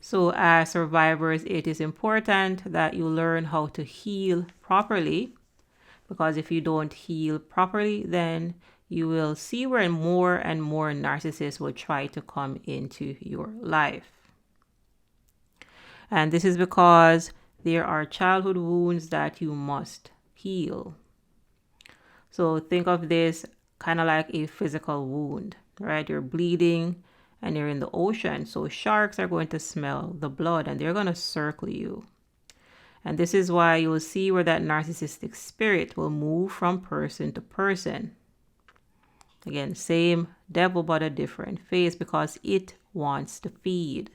So as survivors, it is important that you learn how to heal properly, because if you don't heal properly, then you will see where more and more narcissists will try to come into your life. And this is because there are childhood wounds that you must heal. So think of this kind of like a physical wound, right? You're bleeding and you're in the ocean. So sharks are going to smell the blood and they're going to circle you. And this is why you'll see where that narcissistic spirit will move from person to person. Again, same devil but a different face, because it wants to feed.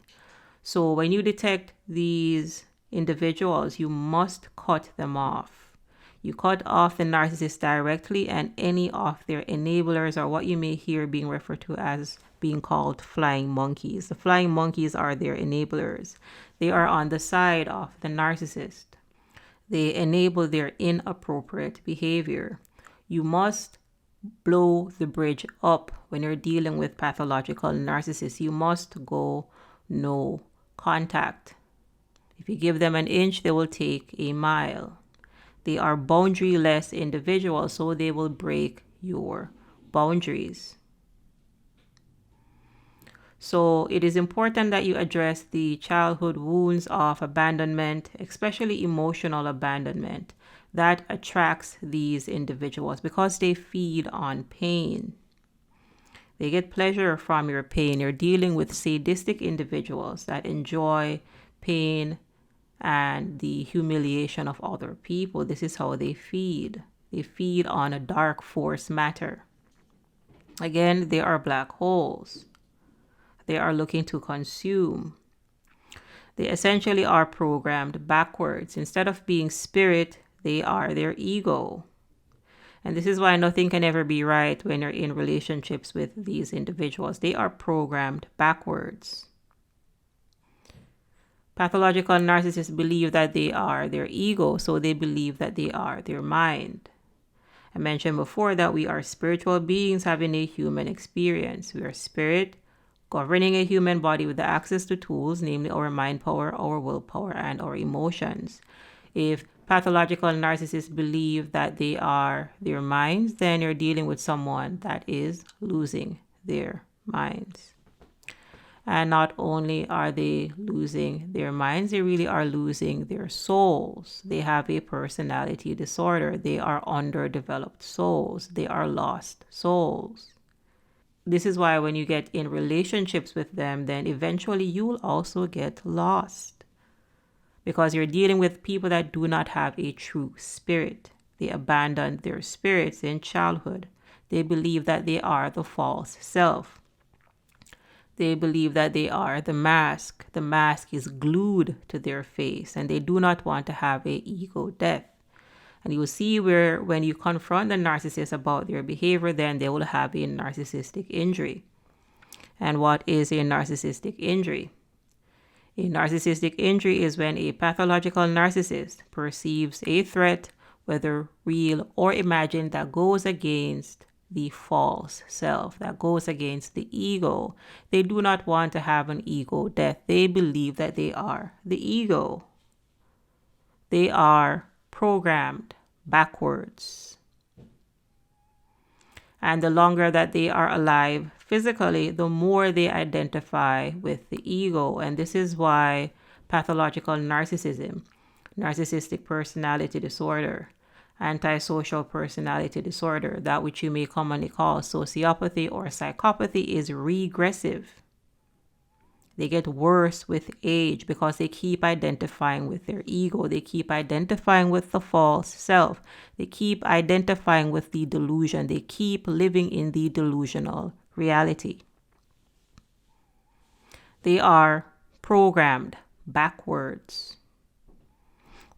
So when you detect these individuals, you must cut them off. You cut off the narcissist directly and any of their enablers, or what you may hear being referred to as being called flying monkeys. The flying monkeys are their enablers. They are on the side of the narcissist. They enable their inappropriate behavior. You must blow the bridge up when you're dealing with pathological narcissists. You must go no contact. If you give them an inch, they will take a mile. They are boundaryless individuals, so they will break your boundaries. So it is important that you address the childhood wounds of abandonment, especially emotional abandonment, that attracts these individuals because they feed on pain. They get pleasure from your pain. You're dealing with sadistic individuals that enjoy pain and the humiliation of other people. This is how they feed. They feed on a dark force matter. Again, they are black holes. They are looking to consume. They essentially are programmed backwards. Instead of being spirit, they are their ego. And this is why nothing can ever be right when you're in relationships with these individuals. They are programmed backwards. Pathological narcissists believe that they are their ego, so they believe that they are their mind. I mentioned before that we are spiritual beings having a human experience. We are spirit governing a human body with the access to tools, namely our mind power, our willpower, and our emotions. If pathological narcissists believe that they are their minds, then you're dealing with someone that is losing their minds. And not only are they losing their minds, they really are losing their souls. They have a personality disorder. They are underdeveloped souls. They are lost souls. This is why when you get in relationships with them, then eventually you will also get lost. Because you're dealing with people that do not have a true spirit. They abandoned their spirits in childhood. They believe that they are the false self. They believe that they are the mask. The mask is glued to their face, and they do not want to have an ego death. And you will see where when you confront the narcissist about their behavior, then they will have a narcissistic injury. And what is a narcissistic injury? A narcissistic injury is when a pathological narcissist perceives a threat, whether real or imagined, that goes against the false self, that goes against the ego. They do not want to have an ego death. They believe that they are the ego. They are programmed backwards. And the longer that they are alive physically, the more they identify with the ego. And this is why pathological narcissism, narcissistic personality disorder, antisocial personality disorder, that which you may commonly call sociopathy or psychopathy, is regressive. They get worse with age because they keep identifying with their ego. They keep identifying with the false self. They keep identifying with the delusion. They keep living in the delusional reality. They are programmed backwards.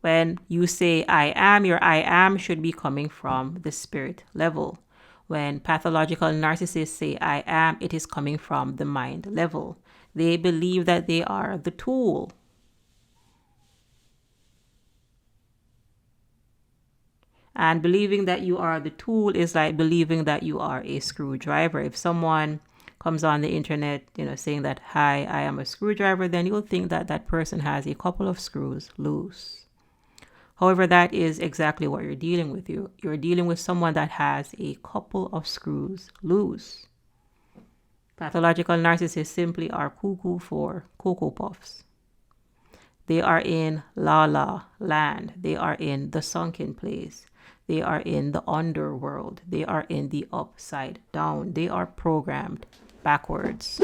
When you say I am, your I am should be coming from the spirit level. When pathological narcissists say I am, it is coming from the mind level. They believe that they are the tool. And believing that you are the tool is like believing that you are a screwdriver. If someone comes on the internet, saying that, hi, I am a screwdriver, then you'll think that that person has a couple of screws loose. However, that is exactly what you're dealing with. You're dealing with someone that has a couple of screws loose. Pathological narcissists simply are cuckoo for Cocoa Puffs. They are in la la land. They are in the sunken place. They are in the underworld. They are in the upside down. They are programmed backwards.